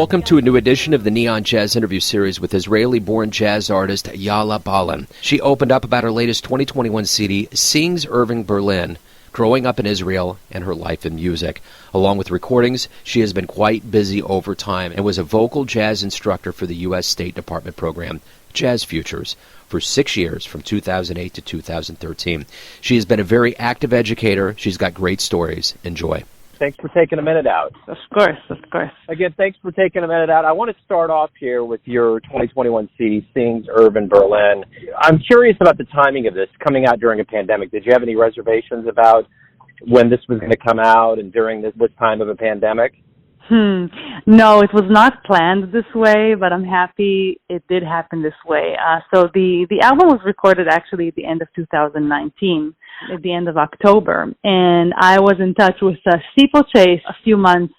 Welcome to a new edition of the Neon Jazz interview series with Israeli-born jazz artist Yaala Ballin. She opened up about her latest 2021 CD, Sings Irving Berlin, growing up in Israel and her life in music. Along with recordings, she has been quite busy over time and was a vocal jazz instructor for the U.S. State Department program, Jazz Futures, for 6 years, from 2008 to 2013. She has been a very active educator. She's got great stories. Enjoy. Thanks for taking a minute out. Of course. Again, thanks for taking a minute out. I want to start off here with your 2021 CD, Sings Irving Berlin. I'm curious about the timing of this coming out during a pandemic. Did you have any reservations about when this was going to come out and during this time of a pandemic? No, it was not planned this way, but I'm happy it did happen this way. So the album was recorded actually at the end of 2019, at the end of October, and I was in touch with Steeplechase a few months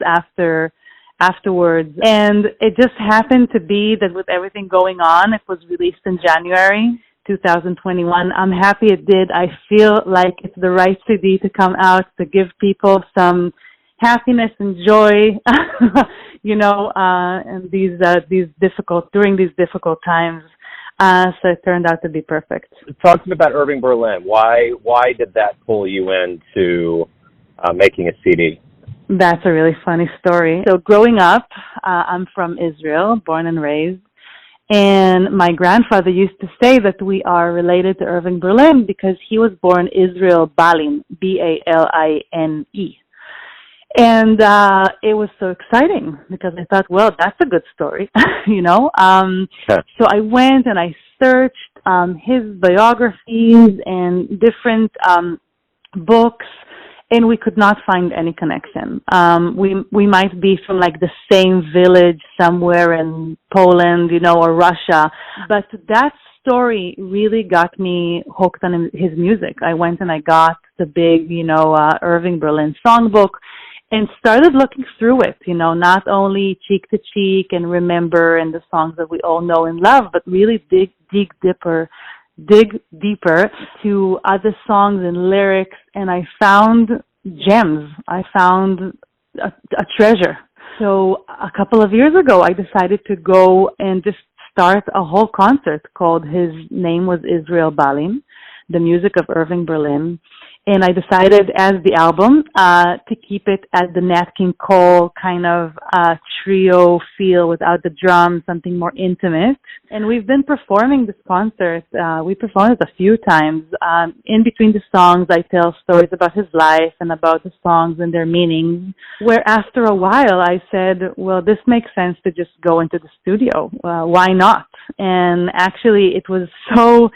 afterwards, and it just happened to be that with everything going on, it was released in January 2021. I'm happy it did. I feel like it's the right CD to come out to give people some happiness and joy, and during these difficult times. So it turned out to be perfect. Talk to me about Irving Berlin. Why did that pull you into making a CD? That's a really funny story. So growing up, I'm from Israel, born and raised. And my grandfather used to say that we are related to Irving Berlin because he was born Israel Ballin, B-A-L-I-N-E. And it was so exciting because I thought, well, that's a good story, So I went and I searched his biographies and different books, and we could not find any connection. We might be from like the same village somewhere in Poland, or Russia, but that story really got me hooked on his music. I went and I got the big, Irving Berlin songbook, and started looking through it, not only Cheek to Cheek and Remember and the songs that we all know and love, but really dig deeper to other songs and lyrics, and I found gems. I found a treasure. So a couple of years ago, I decided to go and just start a whole concert called, his name was Israel Ballin, the music of Irving Berlin. And I decided as the album to keep it as the Nat King Cole kind of trio feel without the drums, something more intimate. And we've been performing this concert. We performed it a few times. In between the songs, I tell stories about his life and about the songs and their meanings, where after a while I said, well, this makes sense to just go into the studio. Why not? And actually it was so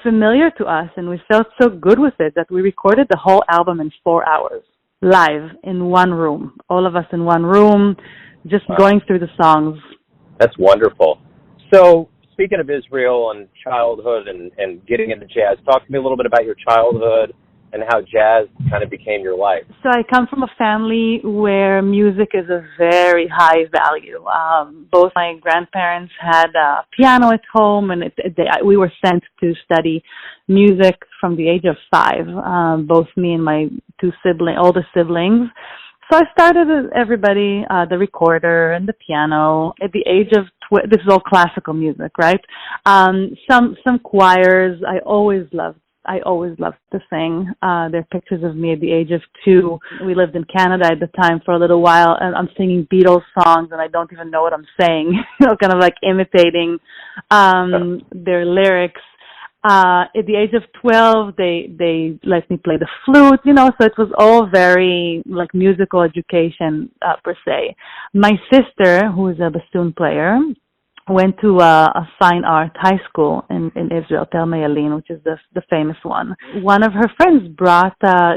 familiar to us, and we felt so good with it that we recorded the whole album in 4 hours, live, in one room. All of us in one room, just going through the songs. That's wonderful. So, speaking of Israel and childhood and getting into jazz, talk to me a little bit about your childhood and how jazz kind of became your life. So I come from a family where music is a very high value. Both my grandparents had a piano at home, and we were sent to study music from the age of 5, both me and my older siblings. So I started, as everybody, the recorder and the piano at the age of this is all classical music, right? Some choirs. I always loved to sing. There are pictures of me at the age of 2. We lived in Canada at the time for a little while, and I'm singing Beatles songs, and I don't even know what I'm saying, kind of like imitating their lyrics. At the age of 12, they let me play the flute, so it was all very like musical education per se. My sister, who is a bassoon player, went to a fine art high school in Israel, Yaala, which is the famous one. One of her friends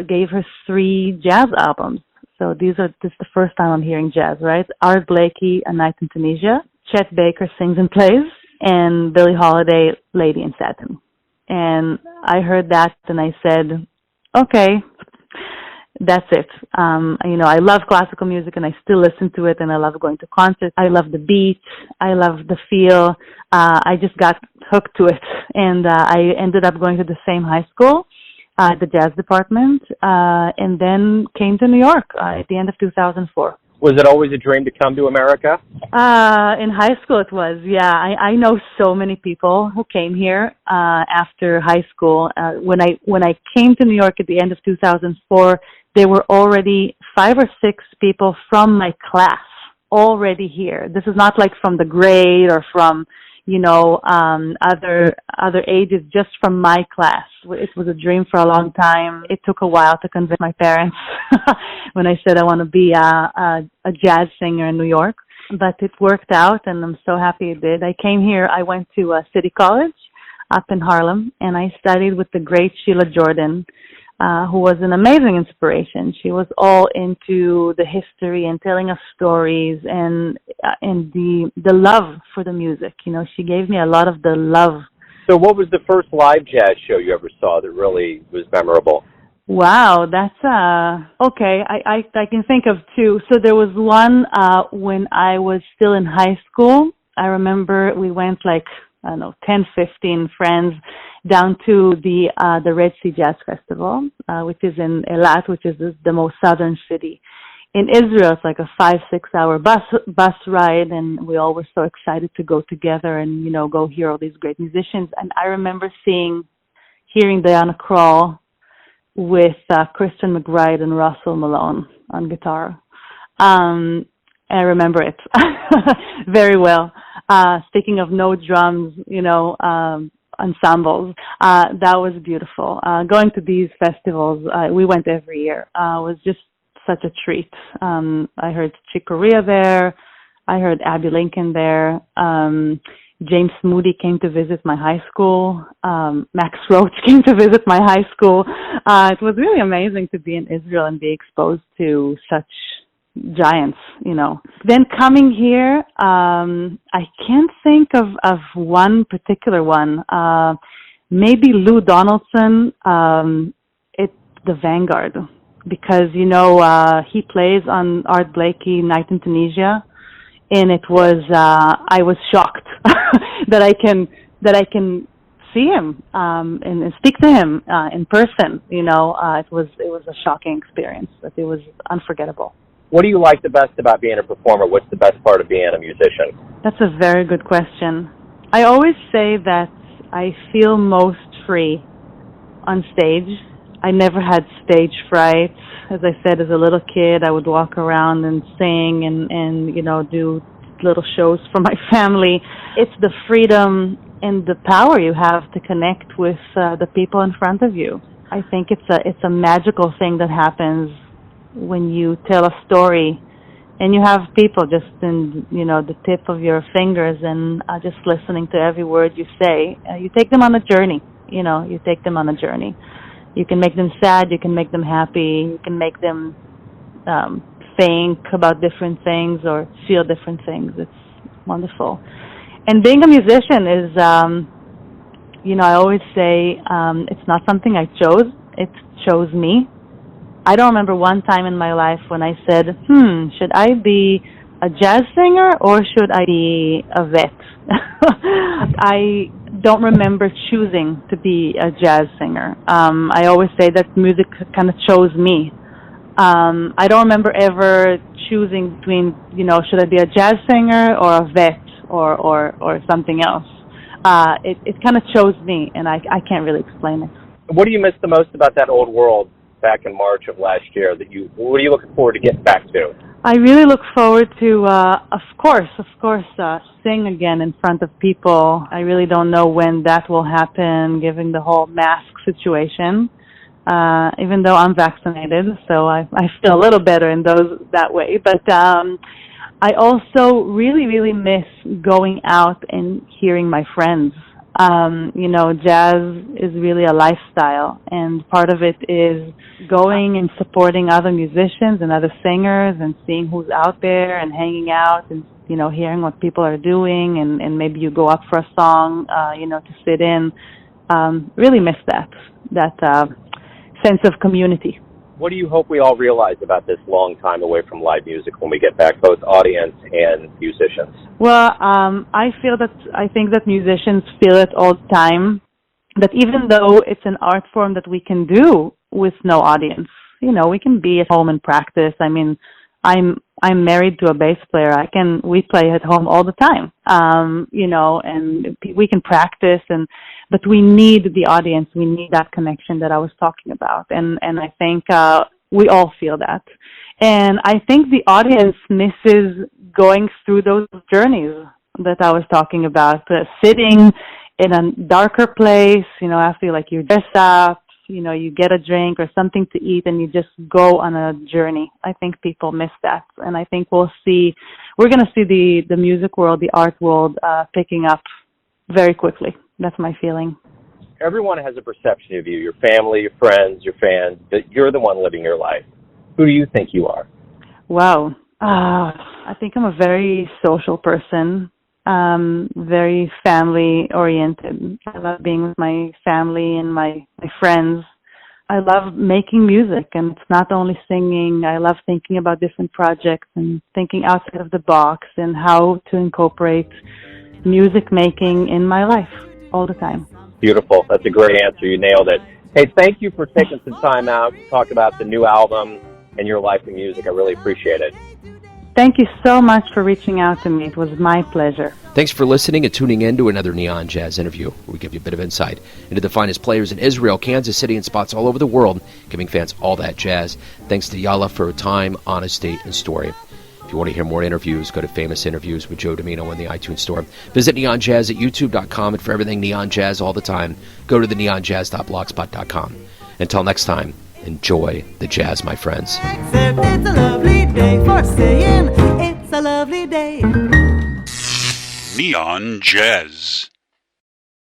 gave her 3 jazz albums. So this is the first time I'm hearing jazz, right? Art Blakey, A Night in Tunisia, Chet Baker Sings and Plays, and Billie Holiday, Lady in Satin. And I heard that and I said, okay, that's it. I love classical music and I still listen to it, and I love going to concerts. I love the beat. I love the feel. I just got hooked to it, and I ended up going to the same high school, the jazz department, and then came to New York at the end of 2004. Was it always a dream to come to America? In high school it was, yeah. I know so many people who came here after high school. When I came to New York at the end of 2004, there were already 5 or 6 people from my class already here. This is not like from the grade or from, other ages, just from my class. It was a dream for a long time. It took a while to convince my parents when I said I want to be a jazz singer in New York, but it worked out, and I'm so happy it did. I came here. I went to City College up in Harlem, and I studied with the great Sheila Jordan, who was an amazing inspiration. She was all into the history and telling us stories and the love for the music. She gave me a lot of the love. So what was the first live jazz show you ever saw that really was memorable? Wow, that's okay. I can think of 2. So there was one when I was still in high school. I remember we went 10, 15 friends down to the Red Sea Jazz Festival, which is in Eilat, which is the most southern city in Israel. It's like a 5-6 hour bus ride, and we all were so excited to go together and go hear all these great musicians. And I remember hearing Diana Krall with Christian McBride and Russell Malone on guitar. I remember it very well. Speaking of no drums, ensembles, that was beautiful. Going to these festivals, we went every year, was just such a treat. I heard Chick Corea there. I heard Abby Lincoln there. James Moody came to visit my high school. Max Roach came to visit my high school. It was really amazing to be in Israel and be exposed to such giants, Then coming here, I can't think of one particular one. Maybe Lou Donaldson, it's the Vanguard, because, he plays on Art Blakey Night in Tunisia, and it was, I was shocked that I can see him, and speak to him, in person, it was a shocking experience, but it was unforgettable. What do you like the best about being a performer? What's the best part of being a musician? That's a very good question. I always say that I feel most free on stage. I never had stage fright. As I said, as a little kid, I would walk around and sing and do little shows for my family. It's the freedom and the power you have to connect with the people in front of you. I think it's a magical thing that happens when you tell a story and you have people just in, the tip of your fingers and just listening to every word you say. You take them on a journey, you take them on a journey. You can make them sad, you can make them happy, you can make them think about different things or feel different things. It's wonderful. And being a musician is, I always say it's not something I chose, it chose me. I don't remember one time in my life when I said, should I be a jazz singer or should I be a vet? I don't remember choosing to be a jazz singer. I always say that music kind of chose me. I don't remember ever choosing between, should I be a jazz singer or a vet or something else. It kind of chose me, and I can't really explain it. What do you miss the most about that old world back in March of last year? What are you looking forward to getting back to? I really look forward to, of course, sing again in front of people. I really don't know when that will happen, given the whole mask situation. Even though I'm vaccinated, so I feel a little better in that way. But I also really, really miss going out and hearing my friends. Jazz is really a lifestyle, and part of it is going and supporting other musicians and other singers and seeing who's out there and hanging out and, hearing what people are doing, and maybe you go up for a song, to sit in. Really miss that sense of community. What do you hope we all realize about this long time away from live music when we get back, both audience and musicians? Well, I think that musicians feel it all the time, that even though it's an art form that we can do with no audience, we can be at home and practice. I mean, I'm I'm married to a bass player. We play at home all the time, and we can practice, but we need the audience. We need that connection that I was talking about. And I think, we all feel that. And I think the audience misses going through those journeys that I was talking about, sitting in a darker place, after you dress up, you get a drink or something to eat and you just go on a journey. I think people miss that. And I think we're going to see the music world, the art world, picking up very quickly. That's my feeling. Everyone has a perception of you, your family, your friends, your fans, that you're the one living your life. Who do you think you are? Wow. I think I'm a very social person, very family-oriented. I love being with my family and my friends. I love making music, and it's not only singing. I love thinking about different projects and thinking outside of the box and how to incorporate music making in my life all the time. Beautiful. That's a great answer. You nailed it. Hey, thank you for taking some time out to talk about the new album and your life in music. I really appreciate it. Thank you so much for reaching out to me. It was my pleasure. Thanks for listening and tuning in to another Neon Jazz interview, where we give you a bit of insight into the finest players in Israel, Kansas City, and spots all over the world, giving fans all that jazz. Thanks to Yaala for her time, honesty, and story. If you want to hear more interviews, go to Famous Interviews with Joe Domino in the iTunes Store. Visit Neon Jazz at youtube.com, and for everything Neon Jazz all the time, go to the neonjazz.blogspot.com. Until next time, enjoy the jazz, my friends. It's a lovely day for saying it's a lovely day. Neon Jazz.